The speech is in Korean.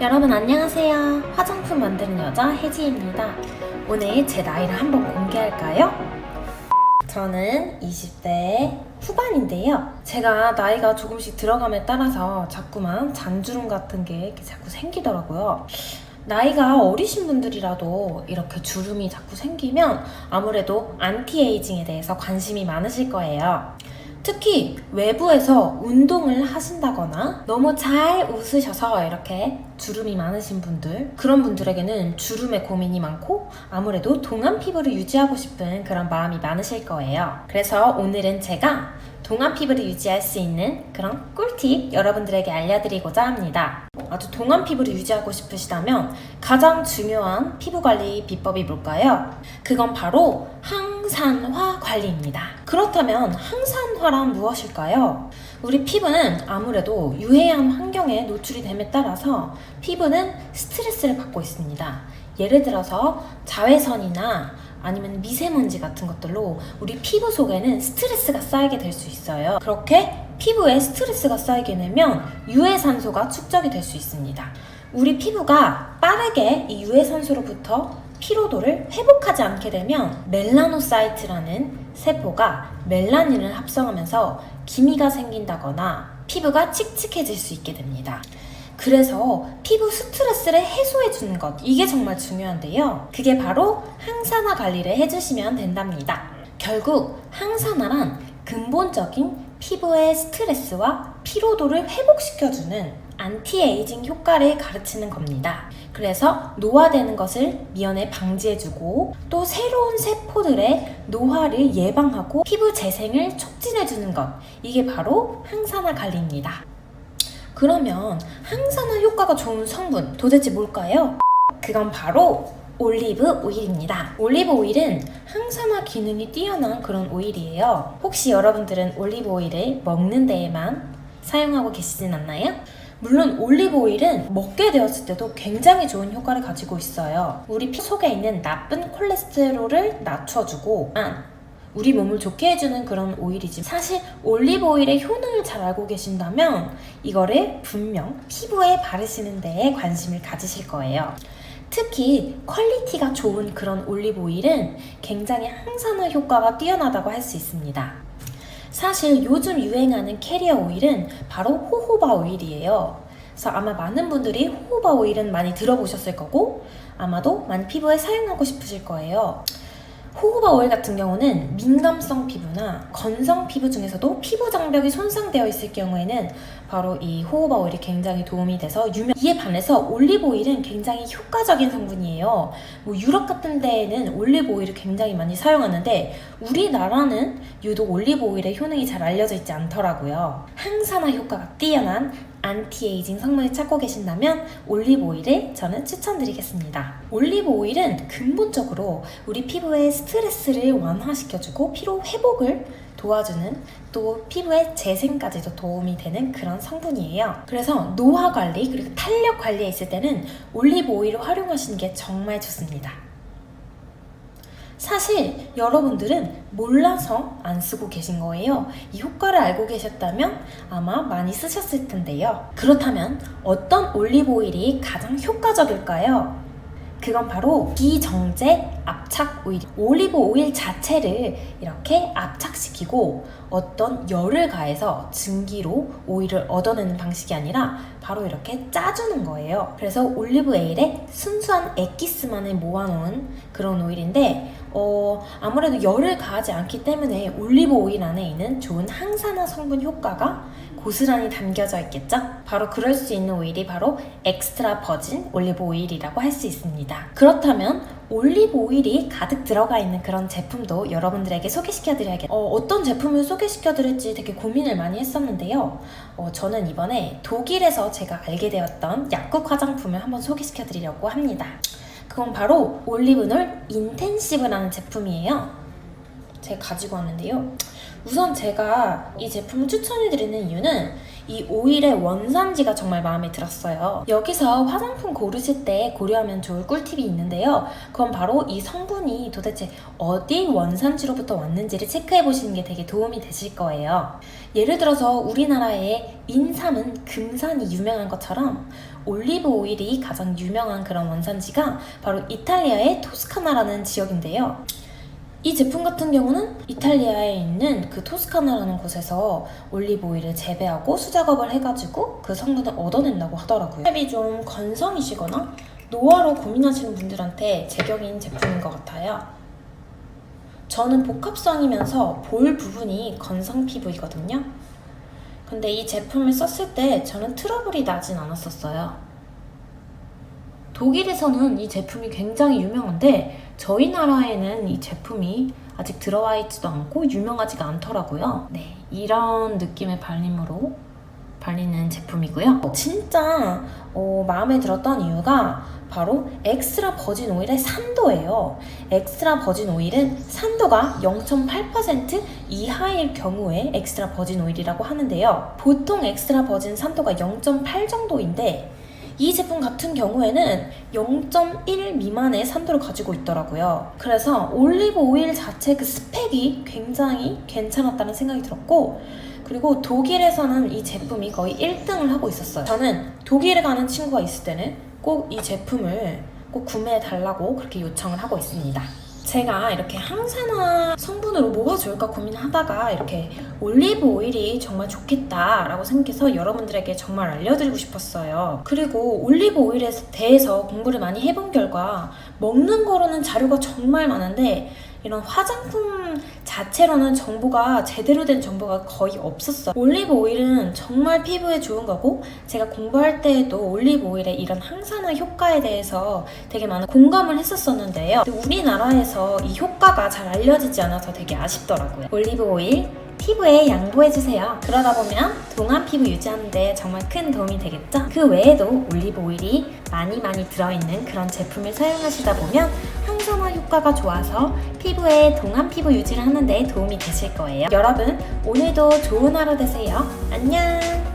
여러분 안녕하세요. 화장품 만드는 여자 혜지입니다. 오늘 제 나이를 한번 공개할까요? 저는 20대 후반인데요. 제가 나이가 조금씩 들어감에 따라서 자꾸만 잔주름 같은 게 이렇게 자꾸 생기더라고요. 나이가 어리신 분들이라도 이렇게 주름이 자꾸 생기면 아무래도 안티에이징에 대해서 관심이 많으실 거예요. 특히 외부에서 운동을 하신다거나 너무 잘 웃으셔서 이렇게 주름이 많으신 분들, 그런 분들에게는 주름에 고민이 많고 아무래도 동안 피부를 유지하고 싶은 그런 마음이 많으실 거예요. 그래서 오늘은 제가 동안 피부를 유지할 수 있는 그런 꿀팁 여러분들에게 알려드리고자 합니다. 아주 동안 피부를 유지하고 싶으시다면 가장 중요한 피부 관리 비법이 뭘까요? 그건 바로 항산화 관리입니다. 그렇다면 항산화란 무엇일까요? 우리 피부는 아무래도 유해한 환경에 노출이 됨에 따라서 피부는 스트레스를 받고 있습니다. 예를 들어서 자외선이나 아니면 미세먼지 같은 것들로 우리 피부 속에는 스트레스가 쌓이게 될 수 있어요. 그렇게 피부에 스트레스가 쌓이게 되면 유해산소가 축적이 될 수 있습니다. 우리 피부가 빠르게 이 유해산소로부터 피로도를 회복하지 않게 되면 멜라노사이트라는 세포가 멜라닌을 합성하면서 기미가 생긴다거나 피부가 칙칙해질 수 있게 됩니다. 그래서 피부 스트레스를 해소해주는 것, 이게 정말 중요한데요. 그게 바로 항산화 관리를 해주시면 된답니다. 결국 항산화란 근본적인 피부의 스트레스와 피로도를 회복시켜주는 안티에이징 효과를 가르치는 겁니다. 그래서 노화되는 것을 미연에 방지해주고 또 새로운 세포들의 노화를 예방하고 피부 재생을 촉진해주는 것, 이게 바로 항산화 관리입니다. 그러면 항산화 효과가 좋은 성분 도대체 뭘까요? 그건 바로 올리브 오일입니다. 올리브 오일은 항산화 기능이 뛰어난 그런 오일이에요. 혹시 여러분들은 올리브 오일을 먹는 데에만 사용하고 계시진 않나요? 물론 올리브 오일은 먹게 되었을 때도 굉장히 좋은 효과를 가지고 있어요. 우리 피 속에 있는 나쁜 콜레스테롤을 낮춰주고 우리 몸을 좋게 해주는 그런 오일이지, 사실 올리브 오일의 효능을 잘 알고 계신다면 이거를 분명 피부에 바르시는 데에 관심을 가지실 거예요. 특히 퀄리티가 좋은 그런 올리브 오일은 굉장히 항산화 효과가 뛰어나다고 할 수 있습니다. 사실 요즘 유행하는 캐리어 오일은 바로 호호바 오일이에요. 그래서 아마 많은 분들이 호호바 오일은 많이 들어보셨을 거고 아마도 많이 피부에 사용하고 싶으실 거예요. 호호바 오일 같은 경우는 민감성 피부나 건성 피부 중에서도 피부 장벽이 손상되어 있을 경우에는 바로 이 호호바 오일이 굉장히 도움이 돼서 이에 반해서 올리브 오일은 굉장히 효과적인 성분이에요. 유럽 같은 데에는 올리브 오일을 굉장히 많이 사용하는데 우리나라는 유독 올리브 오일의 효능이 잘 알려져 있지 않더라고요. 항산화 효과가 뛰어난 안티에이징 성분을 찾고 계신다면 올리브 오일을 저는 추천드리겠습니다. 올리브 오일은 근본적으로 우리 피부의 스트레스를 완화시켜주고 피로 회복을 도와주는, 또 피부의 재생까지도 도움이 되는 그런 성분이에요. 그래서 노화 관리 그리고 탄력 관리에 있을 때는 올리브 오일을 활용하시는 게 정말 좋습니다. 사실 여러분들은 몰라서 안 쓰고 계신 거예요. 이 효과를 알고 계셨다면 아마 많이 쓰셨을 텐데요. 그렇다면 어떤 올리브 오일이 가장 효과적일까요? 그건 바로 비정제 압착 오일. 올리브 오일 자체를 이렇게 압착시키고 어떤 열을 가해서 증기로 오일을 얻어내는 방식이 아니라 바로 이렇게 짜주는 거예요. 그래서 올리브 오일에 순수한 엑기스만을 모아놓은 그런 오일인데 아무래도 열을 가하지 않기 때문에 올리브 오일 안에 있는 좋은 항산화 성분 효과가 고스란히 담겨져 있겠죠? 바로 그럴 수 있는 오일이 바로 엑스트라 버진 올리브 오일이라고 할 수 있습니다. 그렇다면 올리브 오일이 가득 들어가 있는 그런 제품도 여러분들에게 소개시켜드려야겠어요. 어떤 제품을 소개시켜드릴지 되게 고민을 많이 했었는데요. 저는 이번에 독일에서 제가 알게 되었던 약국 화장품을 한번 소개시켜드리려고 합니다. 그건 바로 올리브놀 인텐시브라는 제품이에요. 제가 가지고 왔는데요. 우선 제가 이 제품을 추천해드리는 이유는 이 오일의 원산지가 정말 마음에 들었어요. 여기서 화장품 고르실 때 고려하면 좋을 꿀팁이 있는데요. 그건 바로 이 성분이 도대체 어디 원산지로부터 왔는지를 체크해 보시는 게 되게 도움이 되실 거예요. 예를 들어서 우리나라의 인삼은 금산이 유명한 것처럼 올리브 오일이 가장 유명한 그런 원산지가 바로 이탈리아의 토스카나라는 지역인데요. 이 제품 같은 경우는 이탈리아에 있는 그 토스카나라는 곳에서 올리브 오일을 재배하고 수작업을 해가지고 그 성분을 얻어낸다고 하더라고요. 샵이 좀 건성이시거나 노화로 고민하시는 분들한테 제격인 제품인 것 같아요. 저는 복합성이면서 볼 부분이 건성 피부이거든요. 근데 이 제품을 썼을 때 저는 트러블이 나진 않았었어요. 독일에서는 이 제품이 굉장히 유명한데 저희 나라에는 이 제품이 아직 들어와 있지도 않고 유명하지가 않더라고요. 네, 이런 느낌의 발림으로 발리는 제품이고요. 진짜 마음에 들었던 이유가 바로 엑스트라 버진 오일의 산도예요. 엑스트라 버진 오일은 산도가 0.8% 이하일 경우에 엑스트라 버진 오일이라고 하는데요. 보통 엑스트라 버진 산도가 0.8 정도인데 이 제품 같은 경우에는 0.1 미만의 산도를 가지고 있더라고요. 그래서 올리브 오일 자체 그 스펙이 굉장히 괜찮았다는 생각이 들었고, 그리고 독일에서는 이 제품이 거의 1등을 하고 있었어요. 저는 독일에 가는 친구가 있을 때는 꼭 이 제품을 꼭 구매해 달라고 그렇게 요청을 하고 있습니다. 제가 이렇게 항산화 성분으로 뭐가 좋을까 고민하다가 이렇게 올리브 오일이 정말 좋겠다라고 생각해서 여러분들에게 정말 알려드리고 싶었어요. 그리고 올리브 오일에 대해서 공부를 많이 해본 결과 먹는 거로는 자료가 정말 많은데 이런 화장품 자체로는 정보가 제대로 된 정보가 거의 없었어요. 올리브 오일은 정말 피부에 좋은 거고 제가 공부할 때에도 올리브 오일의 이런 항산화 효과에 대해서 되게 많은 공감을 했었었는데요. 근데 우리나라에서 이 효과가 잘 알려지지 않아서 되게 아쉽더라고요. 올리브 오일 피부에 양보해주세요. 그러다 보면 동안 피부 유지하는 데 정말 큰 도움이 되겠죠? 그 외에도 올리브 오일이 많이 들어있는 그런 제품을 사용하시다 보면 항산화 효과가 좋아서 피부에 동안 피부 유지를 하는 데 도움이 되실 거예요. 여러분, 오늘도 좋은 하루 되세요. 안녕!